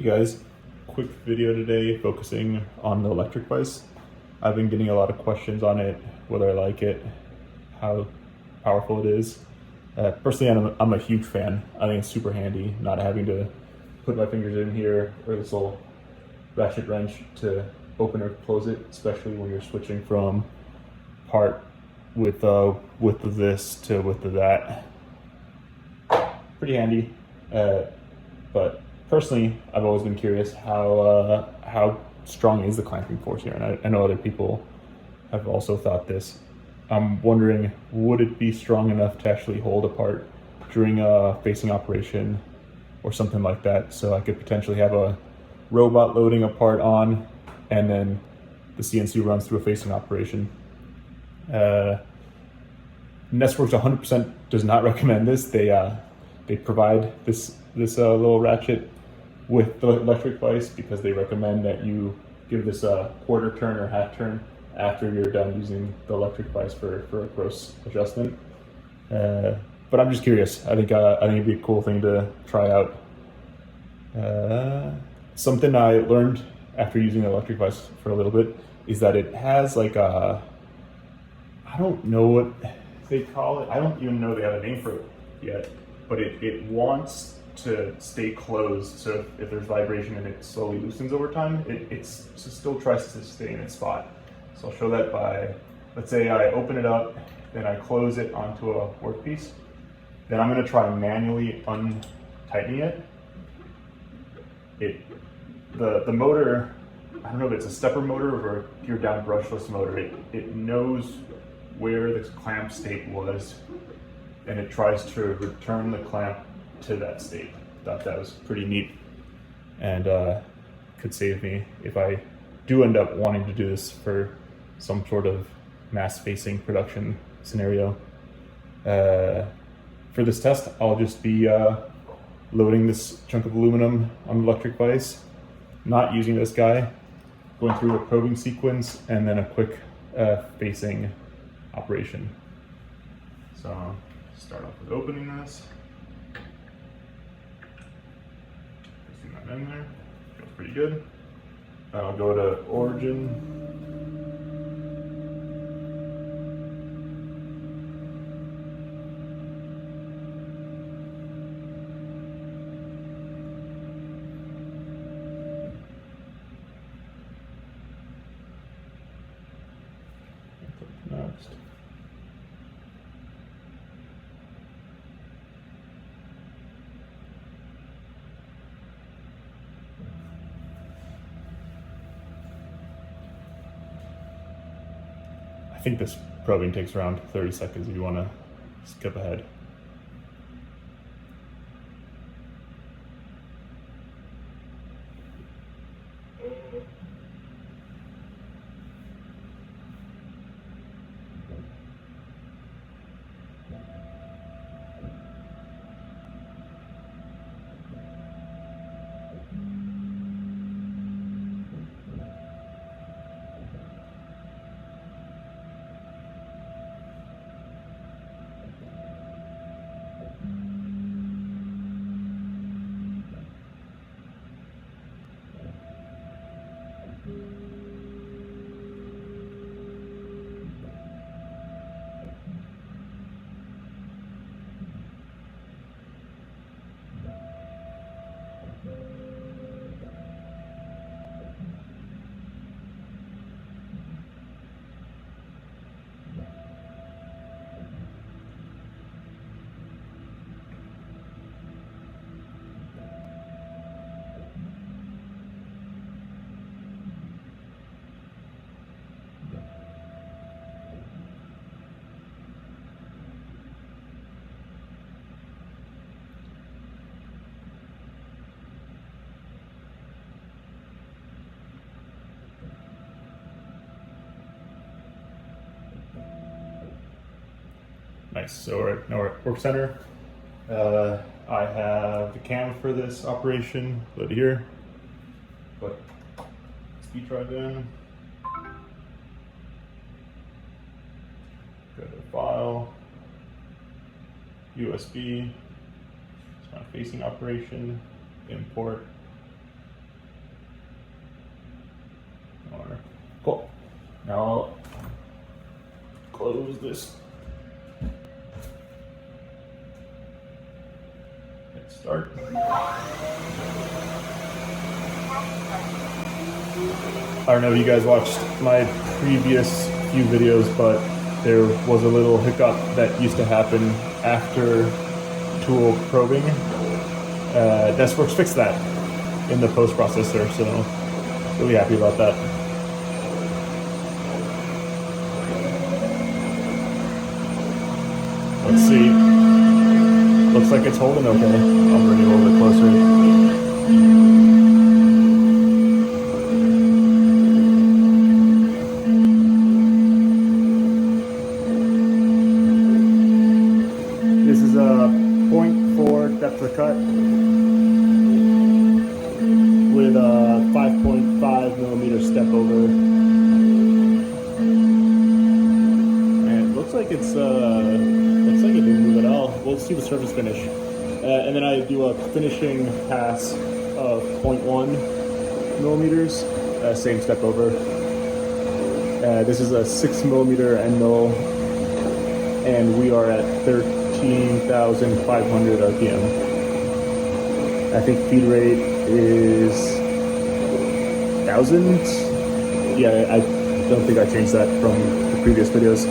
guys, quick video today focusing on the electric vise. I've been getting a lot of questions on it, whether I like it, how powerful it is. Personally, I'm a huge fan. I think it's super handy not having to put my fingers in here or this little ratchet wrench to open or close it, especially when you're switching from part with width of this to width of that. Pretty handy, but personally, I've always been curious how strong is the clamping force here, and I know other people have also thought this. I'm wondering, would it be strong enough to actually hold a part during a facing operation or something like that, so I could potentially have a robot loading a part on, and then the CNC runs through a facing operation. NestWorks 100% does not recommend this. They provide this little ratchet with the electric vise because they recommend that you give this a quarter turn or half turn after you're done using the electric vise for a gross adjustment. But I'm just curious. I think it'd be a cool thing to try out. Something I learned after using the electric vise for a little bit is that it has like I don't know what they call it. I don't even know they have a name for it yet, but it wants to stay closed. So if there's vibration and it slowly loosens over time, it still tries to stay in its spot. So I'll show that by, let's say I open it up, then I close it onto a workpiece. Then I'm gonna try manually untightening it. The motor, I don't know if it's a stepper motor or a pure down brushless motor. It knows where the clamp state was, and it tries to return the clamp to that state. Thought that was pretty neat, and could save me if I do end up wanting to do this for some sort of mass facing production scenario. For this test, I'll just be loading this chunk of aluminum on the electric vise, not using this guy, going through a probing sequence, and then a quick facing operation. So start off with opening this, placing that in there, feels pretty good. I'll go to origin. Next. I think this probing takes around 30 seconds if you want to skip ahead. Nice, so now we're at Work Center. I have the cam for this operation, load it here. Put speed drive in. Go to File, USB, it's my facing operation, import, close this. Hit start. I don't know if you guys watched my previous few videos, but there was a little hiccup that used to happen after tool probing. NestWorks fixed that in the post processor, so really happy about that. Let's see. Looks like it's holding okay. I'll bring it a little bit closer. This is a 0.4 depth of cut with a 5.5 millimeter step over. And it looks like it didn't move at all. We'll see the surface finish. And then I do a finishing pass of 0.1 millimeters, same step over. This is a 6 millimeter end mill, and we are at 13,500 RPM. I think feed rate is 1,000. Yeah, I don't think I changed that from the previous videos.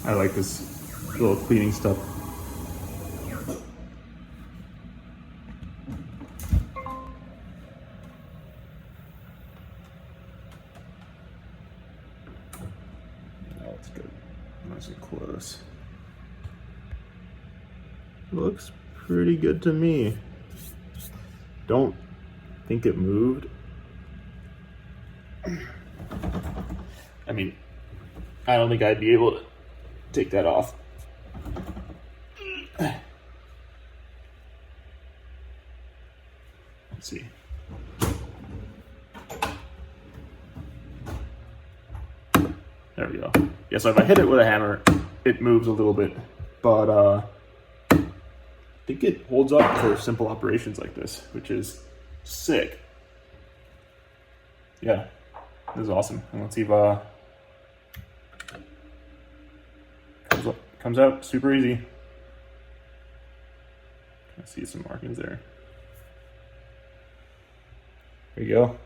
I like this little cleaning stuff. That's good. Nice and close. Looks pretty good to me. Don't think it moved. I mean, I don't think I'd be able to take that off. Let's see. There we go. Yeah, so if I hit it with a hammer, it moves a little bit, but I think it holds up for simple operations like this, which is sick. Yeah, this is awesome. And let's see if comes out super easy. I see some markings there. There you go.